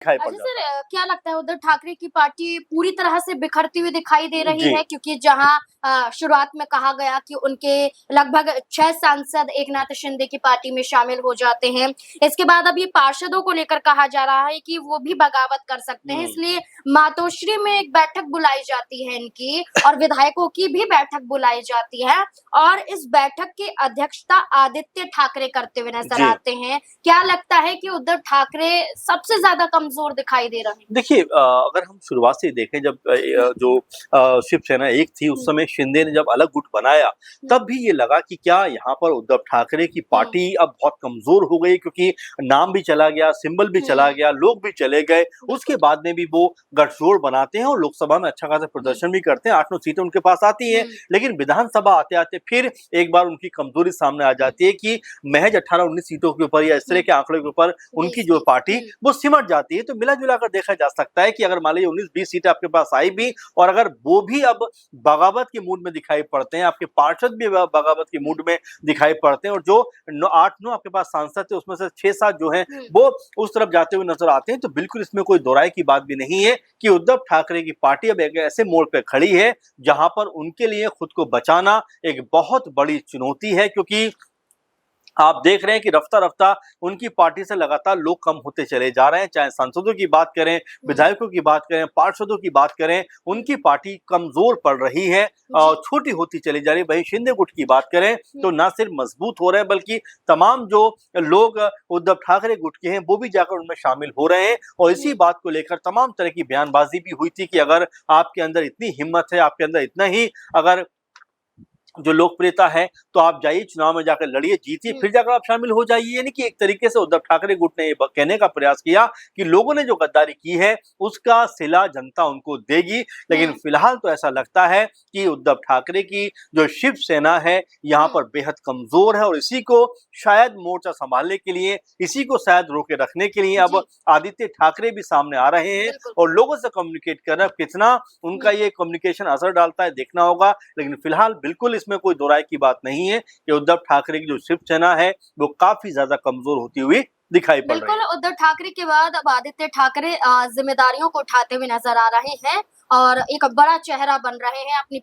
दिखाई पड़ अच्छा जाता सर, है। क्या लगता है उद्धव ठाकरे की पार्टी पूरी तरह से बिखरती हुई दिखाई दे रही जी। है? क्योंकि जहां शुरुआत में कहा गया कि उनके लगभग 6 सांसद एकनाथ शिंदे की पार्टी में शामिल हो जाते हैं। इसके बाद अब ये पार्षदों को लेकर कहा जा रहा है कि वो भी बगावत कर सकते हैं, हुँ। इसलिए मातोश्री में एक बैठक बुलाई जाती है इनकी और विधायकों की भी बैठक बुलाई जाती है और इस बैठक की अध्यक्षता आदित्य ठाकरे करते हुए नजर जी। आते हैं। क्या लगता है कि उद्धव ठाकरे सबसे ज्यादा कमजोर दिखाई दे रहे हैं? देखिए अगर हम शुरुआत से देखें जब जो शिवसेना एक थी उस हुँ, समय शिंदे ने जब अलग गुट बनाया, हुँ, तब भी ये लगा कि क्या यहाँ पर उद्धव ठाकरे की हुँ, पार्टी अब बहुत कमज़ोर हो गई क्योंकि नाम भी चला गया, सिंबल भी चला हुँ, गया, लोग भी चले गए। उसके बिल्कुल। बाद में भी वो गठजोड़ बनाते हैं और लोकसभा में अच्छा खासा हुँ, प्रदर्शन भी करते हैं, 8-9 सीटें उनके पास आती हैं। हुँ, लेकिन विधानसभा आते-आते फिर एक बार उनकी कमज़ोरी सामने आ हुँ, जाती है कि महज़ 18-19 सीटों के ऊपर या इस तरह हुँ, के आंकड़े के ऊपर उनकी जो 20-20 पार्टी हुँ, वो सिमट जाती है। तो मिला-जुला कर देखा जा सकता है कि अगर मान लीजिए 19-20 सीटें आपके पास आई भी और अगर वो भी अब बगावत के मूड में दिखाई पड़ते हैं, आपके पार्षद भी बगावत के हुँ, मूड में दिखाई पड़ते हैं और जो 8-9 आपके पास सांसद थे उसमें से 6-7 जो हैं हुँ, वो उस तरफ जाते हुए नज़र आते हैं, तो बिल्कुल इसमें कोई दो राय की बात भी नहीं है कि उद्धव ठाकरे की पार्टी अब एक ऐसे मोड़ पे खड़ी है, जहाँ पर उनके लिए खुद को बचाना एक बहुत बड़ी चुनौती है क्योंकि आप देख रहे हैं कि रफ्ता-रफ्ता उनकी पार्टी से लगातार लोग कम होते चले जा रहे हैं, चाहे सांसदों की बात करें, हुँ, विधायकों की बात करें, पार्षदों की बात करें, हुँ, उनकी पार्टी कमज़ोर पड़ रही है जी, छोटी होती चली जा रही है। वहीं शिंदे गुट की बात करें, हुँ, तो ना सिर्फ मजबूत हो रहे हैं बल्कि तमाम जो लोग उद्धव ठाकरे गुट के हैं, वो भी जाकर उनमें शामिल हो रहे हैं और इसी हुँ, बात को लेकर तमाम तरह की बयानबाज़ी भी हुई थी कि अगर आपके अंदर इतनी हिम्मत है, आपके अंदर इतना ही अगर जो लोकप्रियता है, तो आप जाइए चुनाव में जाकर लड़िए, जीतिए, हुँ, फिर जाकर आप शामिल हो जाइए। यानी कि एक तरीके से उद्धव ठाकरे गुट ने ये कहने का प्रयास किया कि लोगों ने जो गद्दारी की है, उसका सिला जनता उनको देगी। लेकिन हुँ, फिलहाल तो ऐसा लगता है कि उद्धव ठाकरे की जो शिवसेना है, यहाँ हुँ, पर बेहद कमज़ोर है और इसी को शायद मोर्चा सँभालने के लिए, इसी को शायद रोके रखने के लिए अब जी, आदित्य ठाकरे भी सामने आ रहे हैं बिल्कुल। और लोगों से कम्युनिकेट कर रहे हैं। कितना हुँ, उनका ये कम्युनिकेशन असर डालता है, देखना होगा। लेकिन फिलहाल बिल्कुल इसमें कोई दो राय की बात नहीं है कि उद्धव ठाकरे की जो शिवसेना है, वो काफ़ी ज़्यादा कमज़ोर होती हुई दिखाई पड़ रही बिल्कुल, है। उद्धव ठाकरे के बाद अब आदित्य ठाकरे ज़िम्मेदारियों को उठाते हुए नज़र आ रहे हैं और एक बड़ा चेहरा बन रहे हैं अपनी